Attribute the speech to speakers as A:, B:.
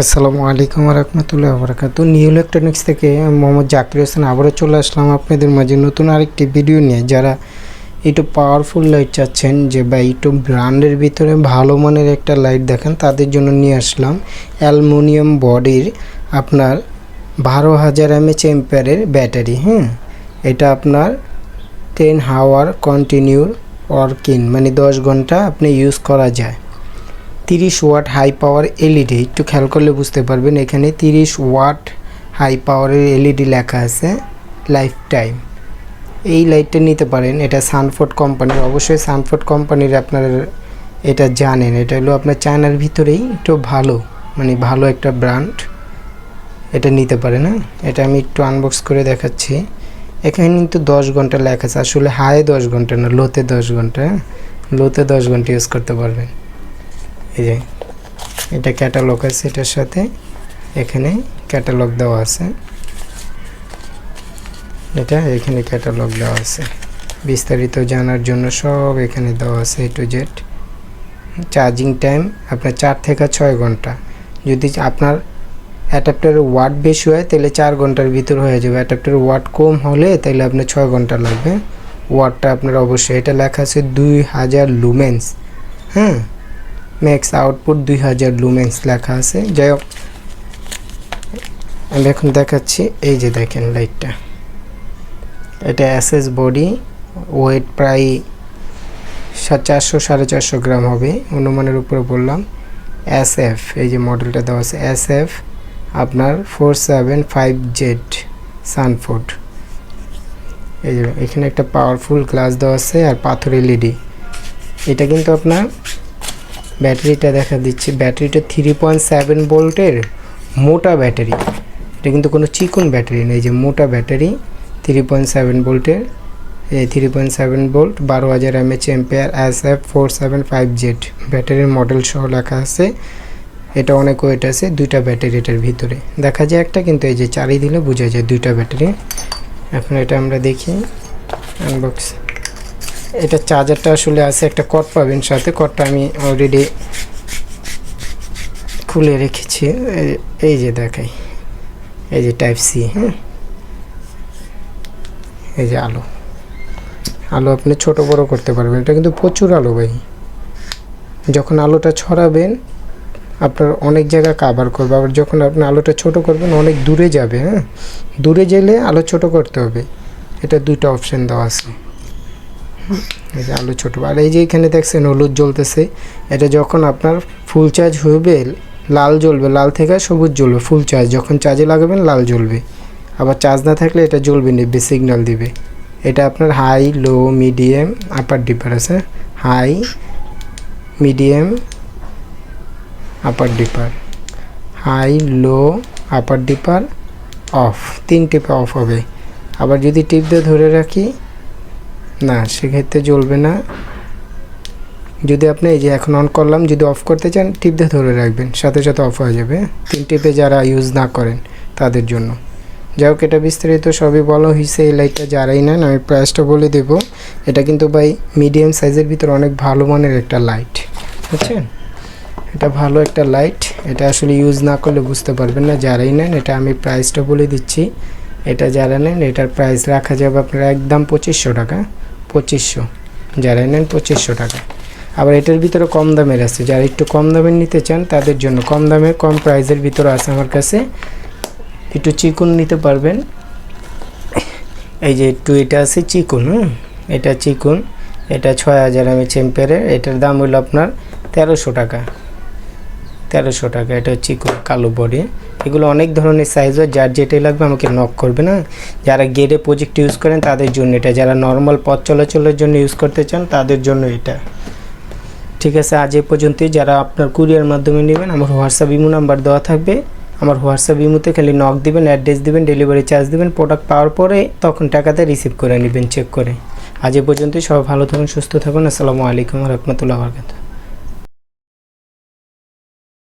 A: আসসালামু আলাইকুম ওয়া রাহমাতুল্লাহি ওয়া বারাকাতুহু। নিউ ইলেকট্রনিক্স থেকে আমি মোহাম্মদ জাকির হোসেন আবারও চলে আসলাম আপনাদের মাঝে নতুন আরেকটি ভিডিও নিয়ে। যারা একটু পাওয়ারফুল লাইট চাচ্ছেন, যে বা একটু ব্র্যান্ডের ভিতরে ভালো মানের একটা লাইট দেখেন, তাদের জন্য নিয়ে আসলাম অ্যালুমিনিয়াম বডির আপনার 12,000 mAh ব্যাটারি। এটা আপনার 10 আওয়ার কন্টিনিউ ওয়ার্কিং, মানে 10 ঘন্টা আপনি ইউজ করা যায়। 30 ওয়াট হাই পাওয়ার এলইডি, একটু খেয়াল করলে বুঝতে পারবেন এখানে 30 ওয়াট হাই পাওয়ারের এলইডি লেখা আছে, লাইফ টাইম। এই লাইটটা নিতে পারেন, এটা সানফোর্ড কোম্পানির। অবশ্যই সানফোর্ড কোম্পানির আপনারা এটা জানেন, এটা হলো আপনার চায়নার ভিতরেই একটু ভালো, মানে ভালো একটা ব্র্যান্ড। এটা নিতে পারেন। এটা আমি একটু আনবক্স করে দেখাচ্ছি। এখানে কিন্তু 10 ঘন্টা লেখা আছে, আসলে হাই 10 ঘন্টা না, লোতে 10 ঘন্টা। লোতে 10 ঘন্টা ইউজ করতে পারবেন। এই যে এটা ক্যাটালগ আছে, এটার সাথে এখানে ক্যাটালগ দেওয়া আছে, এটা এখানে ক্যাটালগ দেওয়া আছে। বিস্তারিত জানার জন্য সব এখানে দেওয়া আছে, A to Z। Charging time আপনার 4 থেকে 6 ঘন্টা। যদি আপনার অ্যাডাপ্টারের ওয়াট বেশি হয় তাহলে 4 ঘন্টার ভিতর হয়ে যাবে। অ্যাডাপ্টারের ওয়াট কম হলে তাহলে আপনার 6 ঘন্টা লাগবে। ওয়াটটা আপনার অবশ্যই, এটা লেখা আছে 2000 লুমেন্স। ম্যাক্স আউটপুট 2000 লুমেন্স লেখা আছে। যাই হোক, আমি এখন দেখাচ্ছি। এই যে দেখেন লাইটটা, এটা এসএস বডি, ওয়েট প্রায় 400-450 গ্রাম হবে, অনুমানের উপরে বললাম। SF, এই যে মডেলটা দেওয়া আছে SF আপনার 475Z সানফোর্ড। এই যে এখানে একটা পাওয়ারফুল গ্লাস দেওয়া আছে আর পাথর এলইডি। এটা কিন্তু আপনার ব্যাটারিটা দেখা দিচ্ছি, ব্যাটারিটা 3.7 ভোল্টের মোটা ব্যাটারি। এটা কিন্তু কোনো চিকন ব্যাটারি নেই, যে মোটা ব্যাটারি 3.7 ভোল্টের। এই 3.7 ভোল্ট 12,000 mAh SF 475Z ব্যাটারির মডেল সহ লেখা আছে। এটা অনেক ওয়েট আছে, দুইটা ব্যাটারি এটার ভিতরে দেখা যায় একটা, কিন্তু এই যে চারি দিলে বোঝা যায় দুইটা ব্যাটারি। এখন এটা আমরা দেখি আনবক্স। এটা চার্জারটা আসলে আছে, একটা কর্ড পাবেন সাথে। কর্ডটা আমি অলরেডি খুলে রেখেছি। এই যে দেখাই, এই যে টাইপ সি। এই যে আলো আপনি ছোট বড় করতে পারবেন। এটা কিন্তু প্রচুর আলো ভাই, যখন আলোটা ছড়াবেন আপনার অনেক জায়গা কাভার করবে। আবার যখন আপনি আলোটা ছোট করবেন অনেক দূরে যাবে। দূরে গেলে আলো ছোট করতে হবে। এটা দুইটা অপশন দেওয়া আছে। এই যে আলো ছোটো, আর এই যে এখানে দেখছেন হলুদ জ্বলতেছে। এটা যখন আপনার ফুল চার্জ হবে লাল জ্বলবে, লাল থেকে সবুজ জ্বলবে। ফুল চার্জ যখন চার্জে লাগাবেন লাল জ্বলবে, আবার চার্জ না থাকলে এটা জ্বলবে নিবে, সিগন্যাল দিবে। এটা আপনার হাই, লো, মিডিয়াম, আপার ডিপার আছে। High, medium, upper dipper. High, low, upper dipper, off. 3 টিপে অফ হবে। আবার যদি টিপ দিয়ে ধরে রাখি না, সেক্ষেত্রে জ্বলবে না। যদি আপনি এই যে এখন অন করলাম, যদি অফ করতে চান টিপ দিয়ে ধরে রাখবেন, সাথে সাথে অফ হয়ে যাবে। 3 টিপে যারা ইউজ না করেন তাদের জন্য। যাই হোক, এটা বিস্তারিত সবই বলা হয়েছে। এই লাইটটা যারাই নেন আমি প্রাইসটা বলে দেব। এটা কিন্তু ভাই মিডিয়াম সাইজের ভিতর অনেক ভালো মানের একটা লাইট, বুঝছেন? এটা ভালো একটা লাইট। এটা আসলে ইউজ না করলে বুঝতে পারবেন না যারাই নেন। এটা আমি প্রাইসটা বলে দিচ্ছি। এটা যারা নেন এটার প্রাইস রাখা যাবে আপনার একদম 2500 টাকা। 2500 যারা নেন 2500 টাকা। আবার এটার ভিতরে কম দামের আছে, যারা একটু কম দামের নিতে চান তাদের জন্য কম দামে কম প্রাইসের ভিতরে আছে আমার কাছে। একটু চিকন নিতে পারবেন। এই যে একটু এটা আছে চিকন। এটা চিকন, এটা 6000 mAh। এটার দাম হলো আপনার 1300 টাকা। 1300 টাকা। এটা চিকন কালো বডি। এগুলো অনেক ধরনের সাইজ হয়, যার যেটাই লাগবে আমাকে নক করবে না। যারা গেটে প্রজেক্ট ইউজ করেন তাদের জন্য এটা, যারা নর্মাল পথ চলাচলের জন্য ইউজ করতে চান তাদের জন্য এটা। ঠিক আছে, আজ এ পর্যন্তই। যারা আপনার কুরিয়ার মাধ্যমে নেবেন আমার হোয়াটসঅ্যাপ ইমো নাম্বার দেওয়া থাকবে। আমার হোয়াটসঅ্যাপ ইমোতে খালি নক দিবেন, অ্যাড্রেস দিবেন, ডেলিভারি চার্জ দিবেন। প্রোডাক্ট পাওয়ার পরে তখন টাকাতে রিসিভ করে নেবেন চেক করে। আজ এ পর্যন্তই। সবাই ভালো থাকুন, সুস্থ থাকুন। আসসালামু আলাইকুম ওয়া রাহমাতুল্লাহি ওয়া বারাকাতুহু।